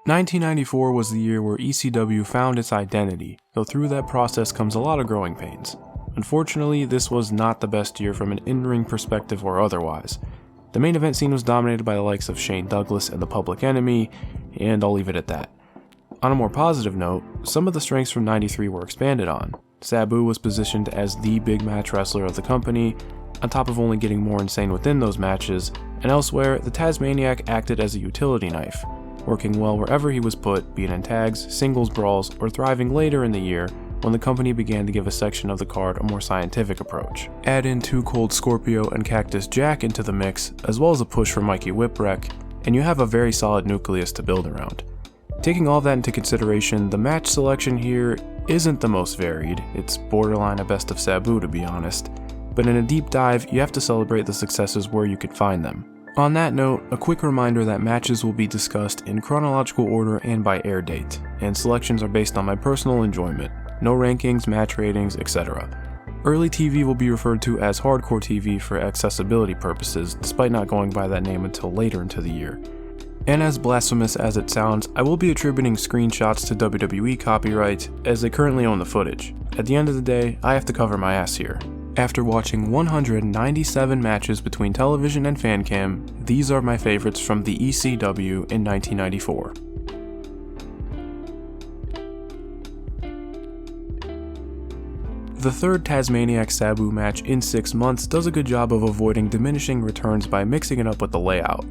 1994 was the year where ECW found its identity, though through that process comes a lot of growing pains. Unfortunately, this was not the best year from an in-ring perspective or otherwise. The main event scene was dominated by the likes of Shane Douglas and the Public Enemy, and I'll leave it at that. On a more positive note, some of the strengths from 93 were expanded on. Sabu was positioned as the big match wrestler of the company, on top of only getting more insane within those matches, and elsewhere, the Tazmaniac acted as a utility knife, working well wherever he was put, be it in tags, singles brawls, or thriving later in the year when the company began to give a section of the card a more scientific approach. Add in Too Cold Scorpio and Cactus Jack into the mix, as well as a push for Mikey Whipwreck, and you have a very solid nucleus to build around. Taking all that into consideration, the match selection here isn't the most varied. It's borderline a best of Sabu, to be honest, but in a deep dive, you have to celebrate the successes where you could find them. On that note, a quick reminder that matches will be discussed in chronological order and by air date, and selections are based on my personal enjoyment. No rankings, match ratings, etc. Early TV will be referred to as Hardcore TV for accessibility purposes, despite not going by that name until later into the year. And as blasphemous as it sounds, I will be attributing screenshots to WWE copyright, as they currently own the footage. At the end of the day, I have to cover my ass here. After watching 197 matches between television and fan cam, these are my favorites from the ECW in 1994. The third Tazmaniac Sabu match in 6 months does a good job of avoiding diminishing returns by mixing it up with the layout.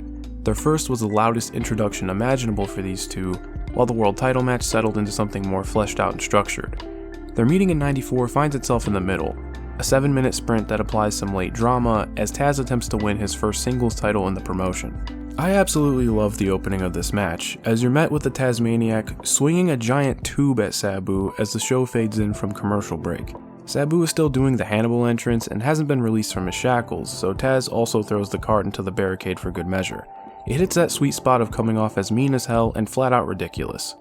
Their first was the loudest introduction imaginable for these two, while the world title match settled into something more fleshed out and structured. Their meeting in 94 finds itself in the middle, a 7-minute sprint that applies some late drama as Taz attempts to win his first singles title in the promotion. I absolutely love the opening of this match, as you're met with the Tazmaniac swinging a giant tube at Sabu as the show fades in from commercial break. Sabu is still doing the Hannibal entrance and hasn't been released from his shackles, so Taz also throws the cart into the barricade for good measure. It hits that sweet spot of coming off as mean as hell and flat out ridiculous.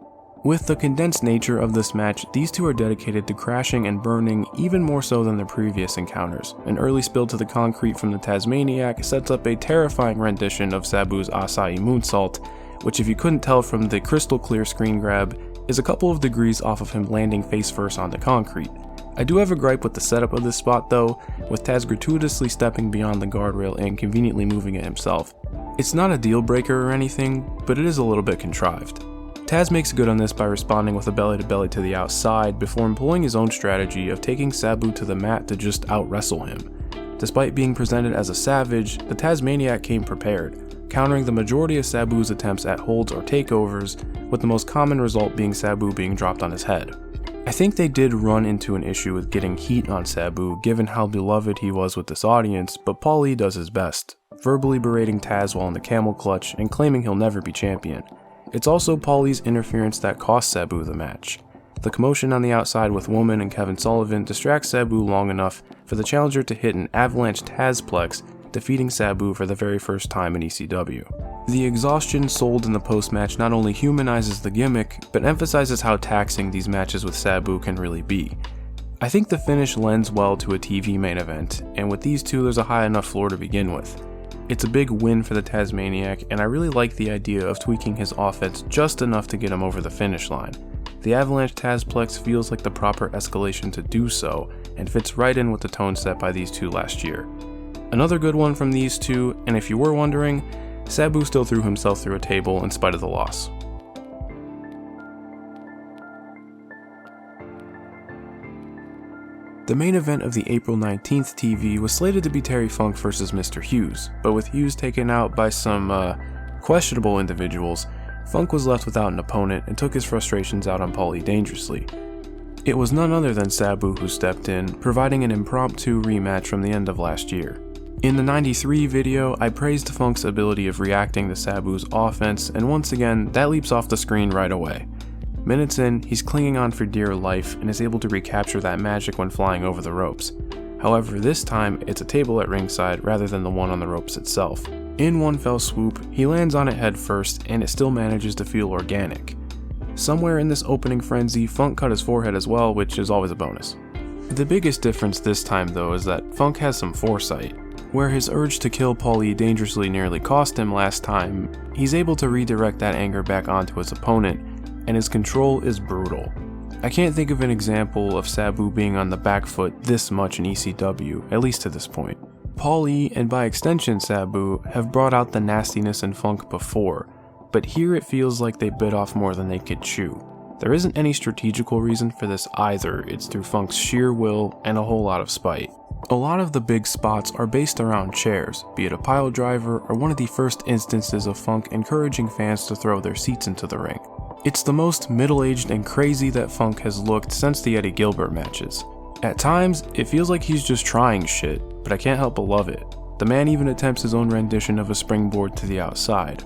With the condensed nature of this match, these two are dedicated to crashing and burning even more so than their previous encounters. An early spill to the concrete from the Tazmaniac sets up a terrifying rendition of Sabu's Acai moonsault, which if you couldn't tell from the crystal clear screen grab, is a couple of degrees off of him landing face first onto concrete. I do have a gripe with the setup of this spot though, with Taz gratuitously stepping beyond the guardrail and conveniently moving it himself. It's not a deal breaker or anything, but it is a little bit contrived. Taz makes good on this by responding with a belly-to-belly to the outside before employing his own strategy of taking Sabu to the mat to just out-wrestle him. Despite being presented as a savage, the Tazmaniac came prepared, countering the majority of Sabu's attempts at holds or takeovers, with the most common result being Sabu being dropped on his head. I think they did run into an issue with getting heat on Sabu given how beloved he was with this audience, but Paulie does his best, verbally berating Taz while in the camel clutch and claiming he'll never be champion. It's also Paulie's interference that cost Sabu the match. The commotion on the outside with Woman and Kevin Sullivan distracts Sabu long enough for the challenger to hit an avalanche Tazplex, defeating Sabu for the very first time in ECW. The exhaustion sold in the post-match not only humanizes the gimmick, but emphasizes how taxing these matches with Sabu can really be. I think the finish lends well to a TV main event, and with these two there's a high enough floor to begin with. It's a big win for the Tazmaniac, and I really like the idea of tweaking his offense just enough to get him over the finish line. The Avalanche Tazplex feels like the proper escalation to do so, and fits right in with the tone set by these two last year. Another good one from these two, and if you were wondering, Sabu still threw himself through a table in spite of the loss. The main event of the April 19th TV was slated to be Terry Funk vs. Mr. Hughes, but with Hughes taken out by some questionable individuals, Funk was left without an opponent and took his frustrations out on Paulie Dangerously. It was none other than Sabu who stepped in, providing an impromptu rematch from the end of last year. In the 93 video, I praised Funk's ability of reacting to Sabu's offense, and once again, that leaps off the screen right away. Minutes in, he's clinging on for dear life and is able to recapture that magic when flying over the ropes. However, this time, it's a table at ringside rather than the one on the ropes itself. In one fell swoop, he lands on it head first, and it still manages to feel organic. Somewhere in this opening frenzy, Funk cut his forehead as well, which is always a bonus. The biggest difference this time though is that Funk has some foresight. Where his urge to kill Paulie dangerously nearly cost him last time, he's able to redirect that anger back onto his opponent, and his control is brutal. I can't think of an example of Sabu being on the back foot this much in ECW, at least to this point. Paulie, and by extension Sabu, have brought out the nastiness in Funk before, but here it feels like they bit off more than they could chew. There isn't any strategical reason for this either, it's through Funk's sheer will and a whole lot of spite. A lot of the big spots are based around chairs, be it a pile driver or one of the first instances of Funk encouraging fans to throw their seats into the ring. It's the most middle-aged and crazy that Funk has looked since the Eddie Gilbert matches. At times, it feels like he's just trying shit, but I can't help but love it. The man even attempts his own rendition of a springboard to the outside.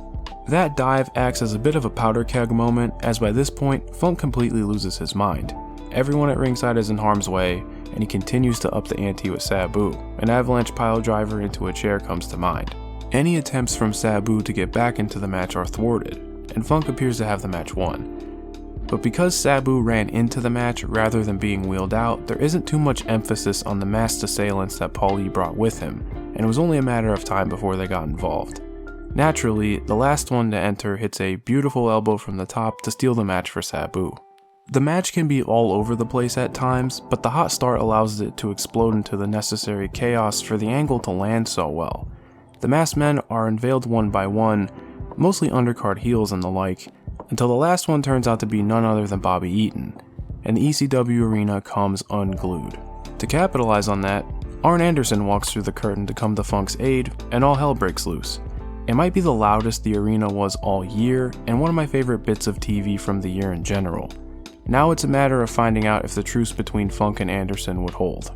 That dive acts as a bit of a powder keg moment, as by this point, Funk completely loses his mind. Everyone at ringside is in harm's way, and he continues to up the ante with Sabu. An avalanche pile driver into a chair comes to mind. Any attempts from Sabu to get back into the match are thwarted, and Funk appears to have the match won. But because Sabu ran into the match rather than being wheeled out, there isn't too much emphasis on the masked assailants that Paulie brought with him, and it was only a matter of time before they got involved. Naturally, the last one to enter hits a beautiful elbow from the top to steal the match for Sabu. The match can be all over the place at times, but the hot start allows it to explode into the necessary chaos for the angle to land so well. The masked men are unveiled one by one, mostly undercard heels and the like, until the last one turns out to be none other than Bobby Eaton, and the ECW arena comes unglued. To capitalize on that, Arn Anderson walks through the curtain to come to Funk's aid, and all hell breaks loose. It might be the loudest the arena was all year, and one of my favorite bits of TV from the year in general. Now it's a matter of finding out if the truce between Funk and Anderson would hold.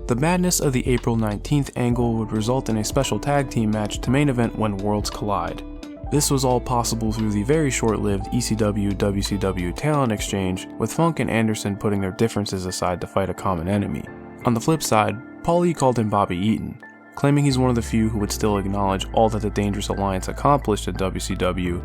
The madness of the April 19th angle would result in a special tag team match to main event When Worlds Collide. This was all possible through the very short-lived ECW-WCW talent exchange, with Funk and Anderson putting their differences aside to fight a common enemy. On the flip side, Paulie called him Bobby Eaton, claiming he's one of the few who would still acknowledge all that the Dangerous Alliance accomplished in WCW,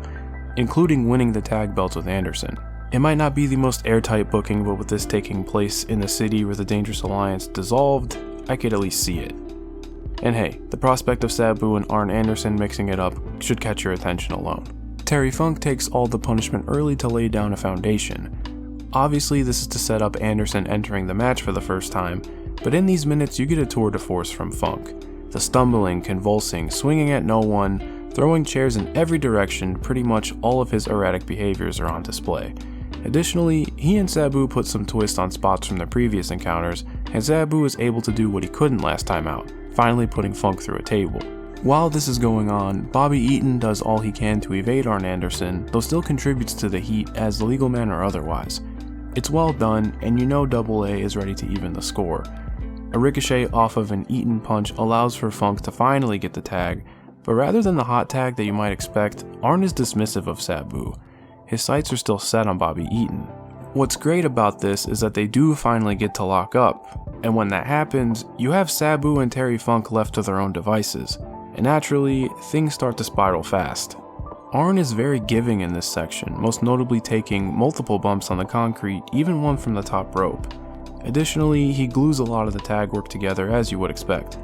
including winning the tag belts with Anderson. It might not be the most airtight booking, but with this taking place in the city where the Dangerous Alliance dissolved, I could at least see it. And hey, the prospect of Sabu and Arn Anderson mixing it up should catch your attention alone. Terry Funk takes all the punishment early to lay down a foundation. Obviously this is to set up Anderson entering the match for the first time, but in these minutes you get a tour de force from Funk. The stumbling, convulsing, swinging at no one, throwing chairs in every direction, pretty much all of his erratic behaviors are on display. Additionally, he and Sabu put some twist on spots from their previous encounters, and Sabu is able to do what he couldn't last time out, finally putting Funk through a table. While this is going on, Bobby Eaton does all he can to evade Arn Anderson, though still contributes to the heat as the legal man or otherwise. It's well done, and you know Double A is ready to even the score. A ricochet off of an Eaton punch allows for Funk to finally get the tag, but rather than the hot tag that you might expect, Arn is dismissive of Sabu. His sights are still set on Bobby Eaton. What's great about this is that they do finally get to lock up, and when that happens, you have Sabu and Terry Funk left to their own devices, and naturally, things start to spiral fast. Arn is very giving in this section, most notably taking multiple bumps on the concrete, even one from the top rope. Additionally, he glues a lot of the tag work together as you would expect.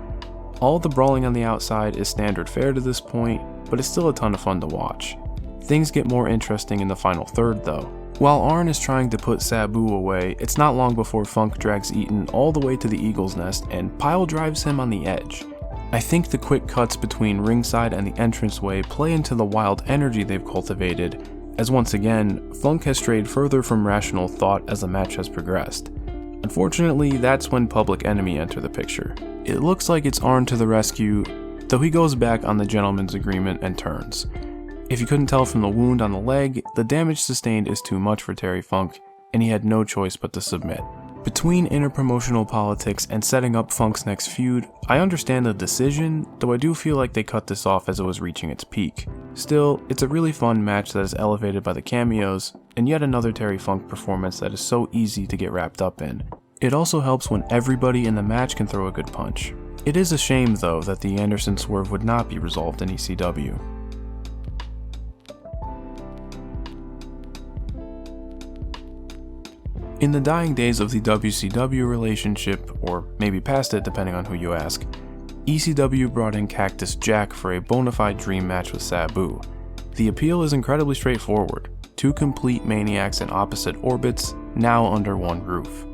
All the brawling on the outside is standard fare to this point, but it's still a ton of fun to watch. Things get more interesting in the final third though. While Arn is trying to put Sabu away, it's not long before Funk drags Eaton all the way to the Eagle's Nest and pile drives him on the edge. I think the quick cuts between ringside and the entranceway play into the wild energy they've cultivated, as once again, Funk has strayed further from rational thought as the match has progressed. Unfortunately, that's when Public Enemy enter the picture. It looks like it's Arn to the rescue, though he goes back on the gentleman's agreement and turns. If you couldn't tell from the wound on the leg, the damage sustained is too much for Terry Funk, and he had no choice but to submit. Between interpromotional politics and setting up Funk's next feud, I understand the decision, though I do feel like they cut this off as it was reaching its peak. Still, it's a really fun match that is elevated by the cameos, and yet another Terry Funk performance that is so easy to get wrapped up in. It also helps when everybody in the match can throw a good punch. It is a shame though that the Anderson swerve would not be resolved in ECW. In the dying days of the WCW relationship, or maybe past it depending on who you ask, ECW brought in Cactus Jack for a bona fide dream match with Sabu. The appeal is incredibly straightforward: two complete maniacs in opposite orbits, now under one roof.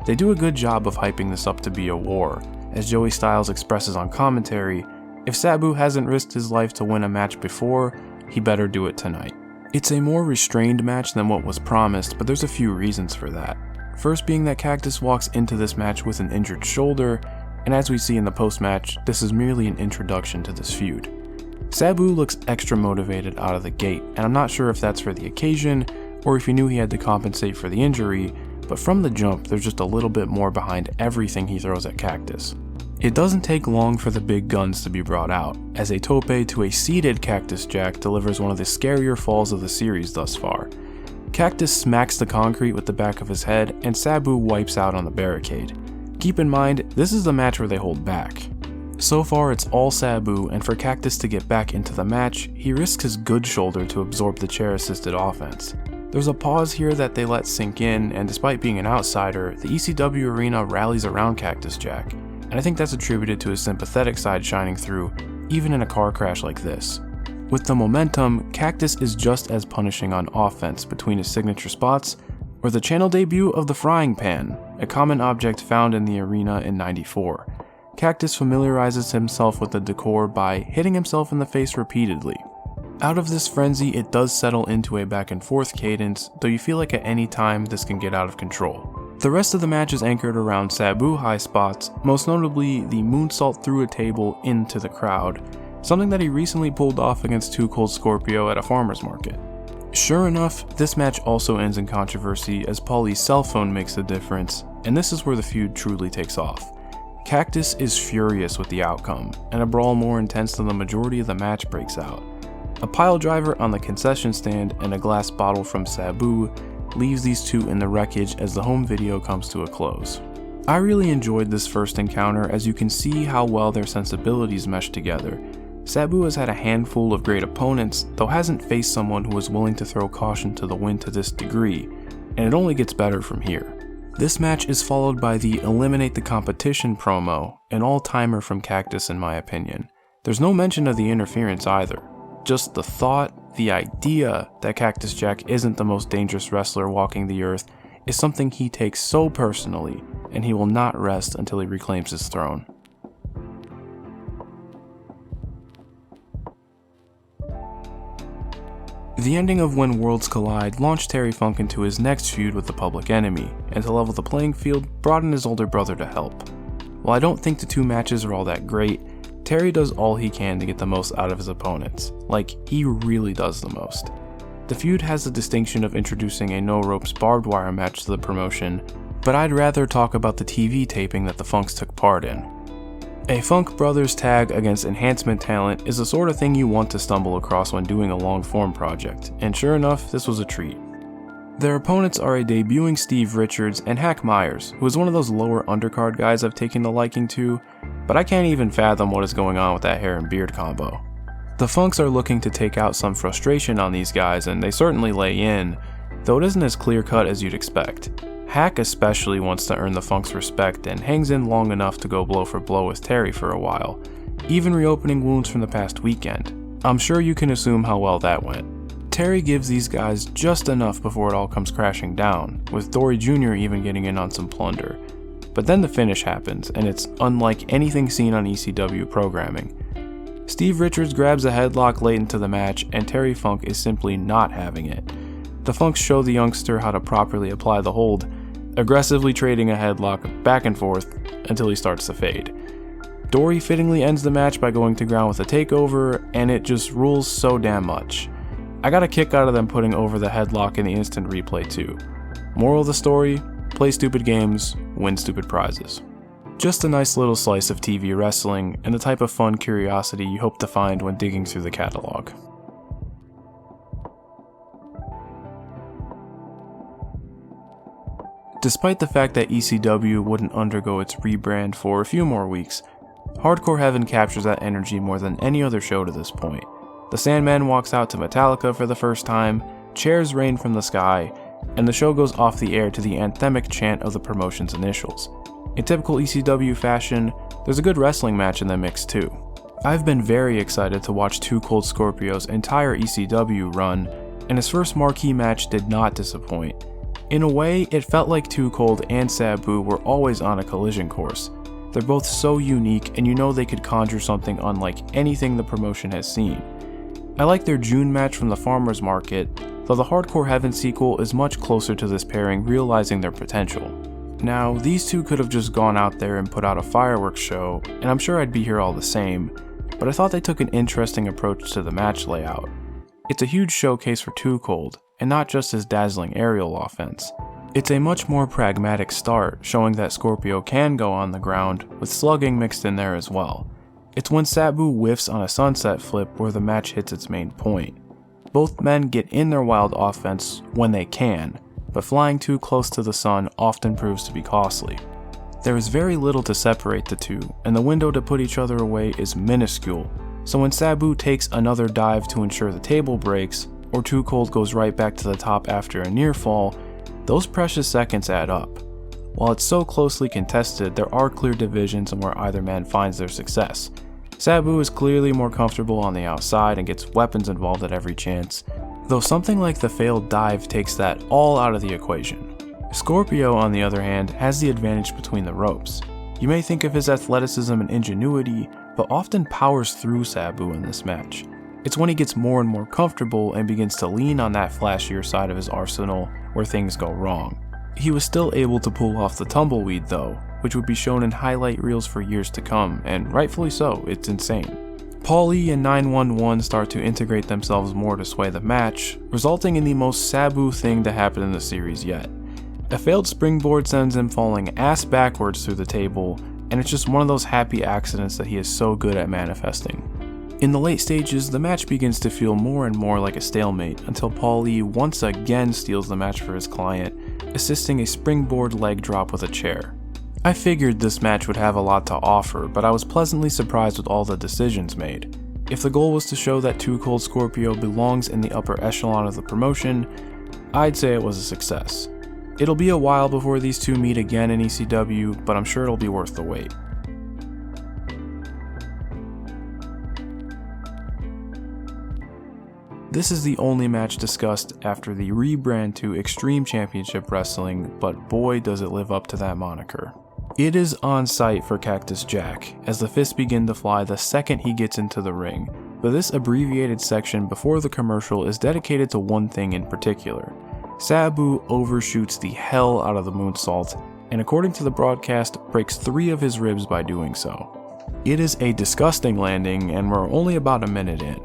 They do a good job of hyping this up to be a war, as Joey Styles expresses on commentary, if Sabu hasn't risked his life to win a match before, he better do it tonight. It's a more restrained match than what was promised, but there's a few reasons for that. First being that Cactus walks into this match with an injured shoulder, and as we see in the post-match, this is merely an introduction to this feud. Sabu looks extra motivated out of the gate, and I'm not sure if that's for the occasion, or if he knew he had to compensate for the injury, but from the jump, there's just a little bit more behind everything he throws at Cactus. It doesn't take long for the big guns to be brought out, as a tope to a seated Cactus Jack delivers one of the scarier falls of the series thus far. Cactus smacks the concrete with the back of his head, and Sabu wipes out on the barricade. Keep in mind, this is the match where they hold back. So far it's all Sabu, and for Cactus to get back into the match, he risks his good shoulder to absorb the chair-assisted offense. There's a pause here that they let sink in, and despite being an outsider, the ECW arena rallies around Cactus Jack, and I think that's attributed to his sympathetic side shining through, even in a car crash like this. With the momentum, Cactus is just as punishing on offense between his signature spots, or the channel debut of the frying pan, a common object found in the arena in '94. Cactus familiarizes himself with the decor by hitting himself in the face repeatedly. Out of this frenzy, it does settle into a back and forth cadence, though you feel like at any time this can get out of control. The rest of the match is anchored around Sabu high spots, most notably the moonsault through a table into the crowd, something that he recently pulled off against Too Cold Scorpio at a farmer's market. Sure enough, this match also ends in controversy as Paulie's cell phone makes the difference, and this is where the feud truly takes off. Cactus is furious with the outcome, and a brawl more intense than the majority of the match breaks out. A pile driver on the concession stand and a glass bottle from Sabu leaves these two in the wreckage as the home video comes to a close. I really enjoyed this first encounter as you can see how well their sensibilities mesh together. Sabu has had a handful of great opponents, though hasn't faced someone who was willing to throw caution to the wind to this degree, and it only gets better from here. This match is followed by the Eliminate the Competition promo, an all-timer from Cactus in my opinion. There's no mention of the interference either. Just the thought, the idea that Cactus Jack isn't the most dangerous wrestler walking the earth is something he takes so personally, and he will not rest until he reclaims his throne. The ending of When Worlds Collide launched Terry Funk into his next feud with the Public Enemy, and to level the playing field, brought in his older brother to help. While I don't think the two matches are all that great, Terry does all he can to get the most out of his opponents. Like, he really does the most. The feud has the distinction of introducing a no-ropes barbed wire match to the promotion, but I'd rather talk about the TV taping that the Funks took part in. A Funk Brothers tag against enhancement talent is the sort of thing you want to stumble across when doing a long-form project, and sure enough, this was a treat. Their opponents are a debuting Steve Richards and Hack Myers, who is one of those lower undercard guys I've taken a liking to, but I can't even fathom what is going on with that hair and beard combo. The Funks are looking to take out some frustration on these guys, and they certainly lay in, though it isn't as clear-cut as you'd expect. Hack especially wants to earn the Funk's respect and hangs in long enough to go blow for blow with Terry for a while, even reopening wounds from the past weekend. I'm sure you can assume how well that went. Terry gives these guys just enough before it all comes crashing down, with Dory Jr. even getting in on some plunder. But then the finish happens, and it's unlike anything seen on ECW programming. Steve Richards grabs a headlock late into the match, and Terry Funk is simply not having it. The Funks show the youngster how to properly apply the hold, aggressively trading a headlock back and forth until he starts to fade. Dory fittingly ends the match by going to ground with a takeover, and it just rules so damn much. I got a kick out of them putting over the headlock in the instant replay too. Moral of the story, play stupid games, win stupid prizes. Just a nice little slice of TV wrestling, and the type of fun curiosity you hope to find when digging through the catalog. Despite the fact that ECW wouldn't undergo its rebrand for a few more weeks, Hardcore Heaven captures that energy more than any other show to this point. The Sandman walks out to Metallica for the first time, chairs rain from the sky, and the show goes off the air to the anthemic chant of the promotion's initials. In typical ECW fashion, there's a good wrestling match in the mix too. I've been very excited to watch Too Cold Scorpio's entire ECW run, and his first marquee match did not disappoint. In a way, it felt like Too Cold and Sabu were always on a collision course. They're both so unique, and you know they could conjure something unlike anything the promotion has seen. I like their June match from the Farmer's Market, though the Hardcore Heaven sequel is much closer to this pairing realizing their potential. Now, these two could have just gone out there and put out a fireworks show, and I'm sure I'd be here all the same, but I thought they took an interesting approach to the match layout. It's a huge showcase for Too Cold, and not just his dazzling aerial offense. It's a much more pragmatic start, showing that Scorpio can go on the ground, with slugging mixed in there as well. It's when Sabu whiffs on a sunset flip where the match hits its main point. Both men get in their wild offense when they can, but flying too close to the sun often proves to be costly. There is very little to separate the two, and the window to put each other away is minuscule, so when Sabu takes another dive to ensure the table breaks, or Too Cold goes right back to the top after a near fall, those precious seconds add up. While it's so closely contested, there are clear divisions on where either man finds their success. Sabu is clearly more comfortable on the outside and gets weapons involved at every chance, though something like the failed dive takes that all out of the equation. Scorpio, on the other hand, has the advantage between the ropes. You may think of his athleticism and ingenuity, but often powers through Sabu in this match. It's when he gets more and more comfortable and begins to lean on that flashier side of his arsenal where things go wrong. He was still able to pull off the tumbleweed though, which would be shown in highlight reels for years to come, and rightfully so, it's insane. Paulie and 911 start to integrate themselves more to sway the match, resulting in the most Sabu thing to happen in the series yet. A failed springboard sends him falling ass backwards through the table, and it's just one of those happy accidents that he is so good at manifesting. In the late stages, the match begins to feel more and more like a stalemate until Paulie once again steals the match for his client, assisting a springboard leg drop with a chair. I figured this match would have a lot to offer, but I was pleasantly surprised with all the decisions made. If the goal was to show that Too Cold Scorpio belongs in the upper echelon of the promotion, I'd say it was a success. It'll be a while before these two meet again in ECW, but I'm sure it'll be worth the wait. This is the only match discussed after the rebrand to Extreme Championship Wrestling, but boy does it live up to that moniker. It is on site for Cactus Jack, as the fists begin to fly the second he gets into the ring, but this abbreviated section before the commercial is dedicated to one thing in particular. Sabu overshoots the hell out of the moonsault, and according to the broadcast, breaks 3 of his ribs by doing so. It is a disgusting landing, and we're only about a minute in.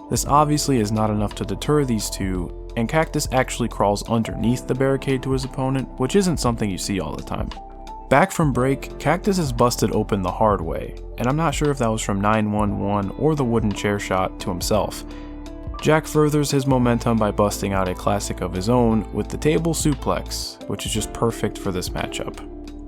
This obviously is not enough to deter these two, and Cactus actually crawls underneath the barricade to his opponent, which isn't something you see all the time. Back from break, Cactus is busted open the hard way, and I'm not sure if that was from 911 or the wooden chair shot to himself. Jack furthers his momentum by busting out a classic of his own with the table suplex, which is just perfect for this matchup.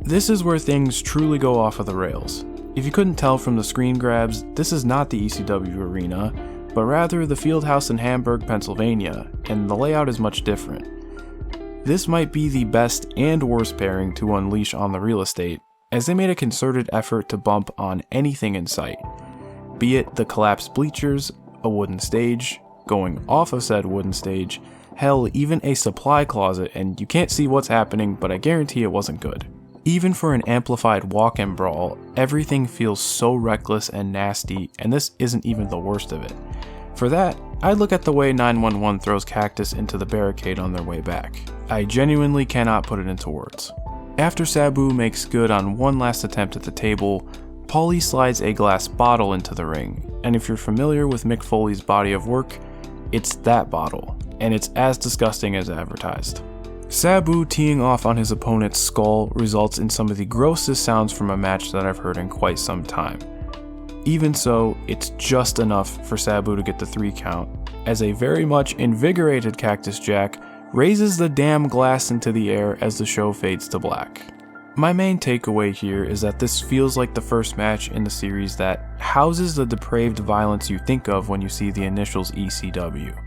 This is where things truly go off of the rails. If you couldn't tell from the screen grabs, this is not the ECW arena, but rather the Fieldhouse in Hamburg, Pennsylvania, and the layout is much different. This might be the best and worst pairing to unleash on the real estate, as they made a concerted effort to bump on anything in sight. Be it the collapsed bleachers, a wooden stage, going off of said wooden stage, hell, even a supply closet, and you can't see what's happening, but I guarantee it wasn't good. Even for an amplified walk and brawl, everything feels so reckless and nasty, and this isn't even the worst of it. For that, I look at the way 911 throws Cactus into the barricade on their way back. I genuinely cannot put it into words. After Sabu makes good on one last attempt at the table, Paulie slides a glass bottle into the ring, and if you're familiar with Mick Foley's body of work, it's that bottle, and it's as disgusting as advertised. Sabu teeing off on his opponent's skull results in some of the grossest sounds from a match that I've heard in quite some time. Even so, it's just enough for Sabu to get the 3 count, as a very much invigorated Cactus Jack raises the damn glass into the air as the show fades to black. My main takeaway here is that this feels like the first match in the series that houses the depraved violence you think of when you see the initials ECW.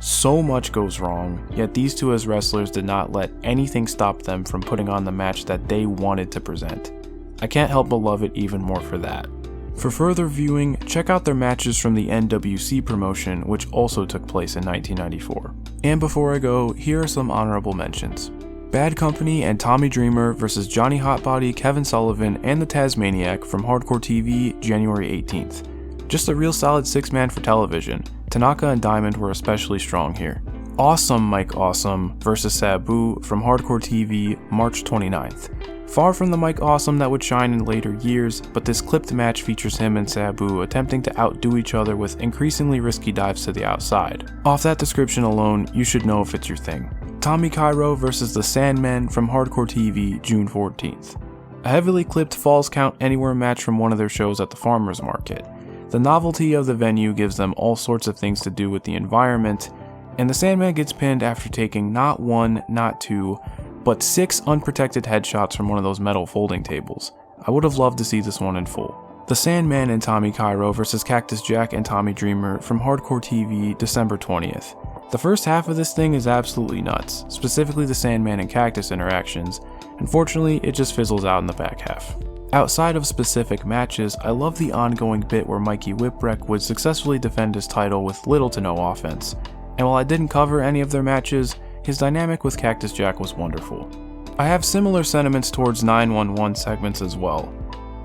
So much goes wrong, yet these two as wrestlers did not let anything stop them from putting on the match that they wanted to present. I can't help but love it even more for that. For further viewing, check out their matches from the NWC promotion, which also took place in 1994. And before I go, here are some honorable mentions. Bad Company and Tommy Dreamer vs Johnny Hotbody, Kevin Sullivan, and the Tazmaniac from Hardcore TV, January 18th. Just a real solid 6-man for television. Tanaka and Diamond were especially strong here. Awesome Mike Awesome vs Sabu from Hardcore TV, March 29th. Far from the Mike Awesome that would shine in later years, but this clipped match features him and Sabu attempting to outdo each other with increasingly risky dives to the outside. Off that description alone, you should know if it's your thing. Tommy Cairo vs the Sandmen from Hardcore TV, June 14th. A heavily clipped Falls Count Anywhere match from one of their shows at the farmers market. The novelty of the venue gives them all sorts of things to do with the environment, and the Sandman gets pinned after taking not one, not two, but 6 unprotected headshots from one of those metal folding tables. I would have loved to see this one in full. The Sandman and Tommy Cairo vs Cactus Jack and Tommy Dreamer from Hardcore TV, December 20th. The first half of this thing is absolutely nuts, specifically the Sandman and Cactus interactions. Unfortunately, it just fizzles out in the back half. Outside of specific matches, I love the ongoing bit where Mikey Whipwreck would successfully defend his title with little to no offense. And while I didn't cover any of their matches, his dynamic with Cactus Jack was wonderful. I have similar sentiments towards 911 segments as well.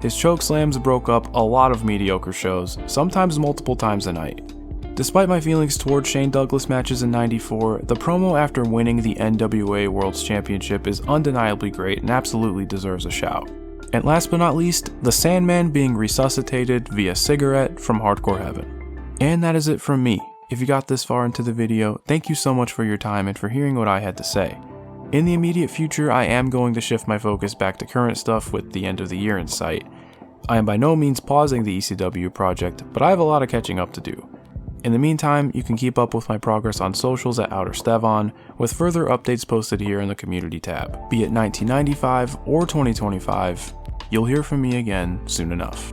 His chokeslams broke up a lot of mediocre shows, sometimes multiple times a night. Despite my feelings towards Shane Douglas matches in '94, the promo after winning the NWA World's Championship is undeniably great and absolutely deserves a shout. And last but not least, the Sandman being resuscitated via cigarette from Hardcore Heaven. And that is it from me. If you got this far into the video, thank you so much for your time and for hearing what I had to say. In the immediate future, I am going to shift my focus back to current stuff with the end of the year in sight. I am by no means pausing the ECW project, but I have a lot of catching up to do. In the meantime, you can keep up with my progress on socials at Outer Stevon, with further updates posted here in the community tab. Be it 1995 or 2025, you'll hear from me again soon enough.